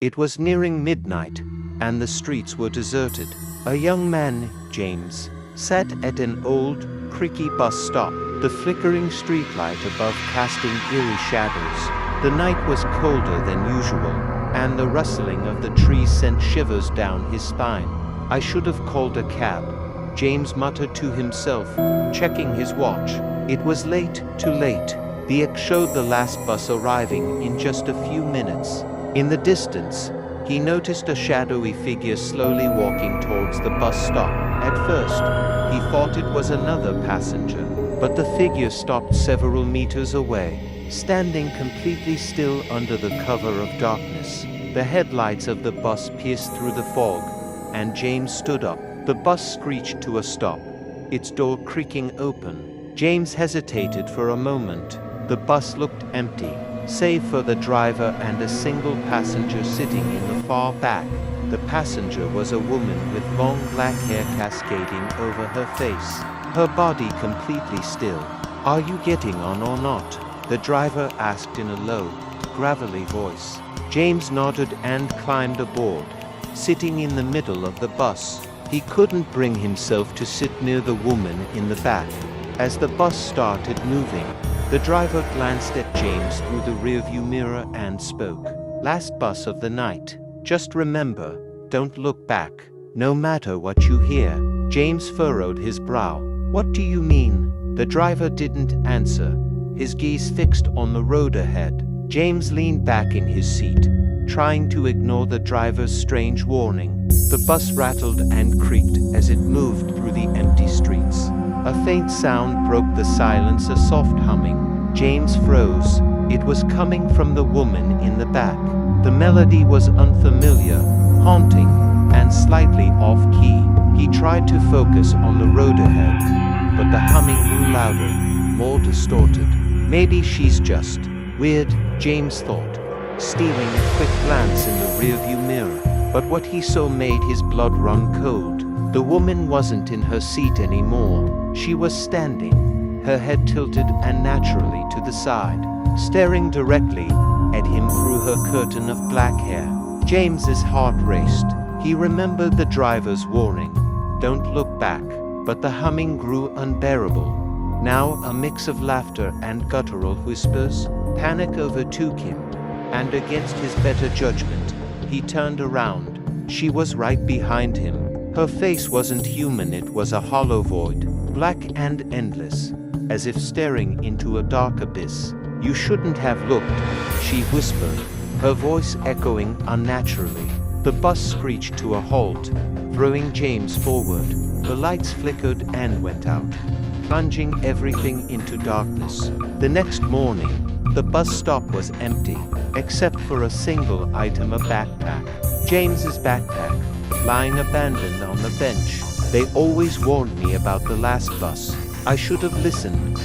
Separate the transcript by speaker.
Speaker 1: It was nearing midnight, and the streets were deserted. A young man, James, sat at an old, creaky bus stop, the flickering streetlight above casting eerie shadows. The night was colder than usual, and the rustling of the trees sent shivers down his spine. I should have called a cab, James muttered to himself, checking his watch. It was late, too late. The X showed the last bus arriving in just a few minutes. In the distance, he noticed a shadowy figure slowly walking towards the bus stop. At first, he thought it was another passenger, but the figure stopped several meters away, standing completely still under the cover of darkness. The headlights of the bus pierced through the fog, and James stood up. The bus screeched to a stop, its door creaking open. James hesitated for a moment. The bus looked empty, save for the driver and a single passenger sitting in the far back. The passenger was a woman with long black hair cascading over her face, her body completely still. "Are you getting on or not?" the driver asked in a low, gravelly voice. James nodded and climbed aboard. Sitting in the middle of the bus, he couldn't bring himself to sit near the woman in the back. As the bus started moving, the driver glanced at James through the rearview mirror and spoke. "Last bus of the night. Just remember, don't look back, no matter what you hear." James furrowed his brow. "What do you mean?" The driver didn't answer, his gaze fixed on the road ahead. James leaned back in his seat, trying to ignore the driver's strange warning. The bus rattled and creaked as it moved through the empty streets. A faint sound broke the silence, a soft humming. James froze. It was coming from the woman in the back. The melody was unfamiliar, haunting, and slightly off-key. He tried to focus on the road ahead, but the humming grew louder, more distorted. Maybe she's just weird, James thought, stealing a quick glance in the rearview mirror. But what he saw made his blood run cold. The woman wasn't in her seat anymore. She was standing, her head tilted unnaturally to the side, staring directly at him through her curtain of black hair. James's heart raced. He remembered the driver's warning, "Don't look back," but the humming grew unbearable. Now a mix of laughter and guttural whispers. Panic overtook him, and against his better judgment, he turned around. She was right behind him. Her face wasn't human, it was a hollow void, black and endless, as if staring into a dark abyss. "You shouldn't have looked," she whispered, her voice echoing unnaturally. The bus screeched to a halt, throwing James forward. The lights flickered and went out, plunging everything into darkness. The next morning, the bus stop was empty, except for a single item, a backpack. James's backpack, lying abandoned on the bench. "They always warned me about the last bus. I should have listened."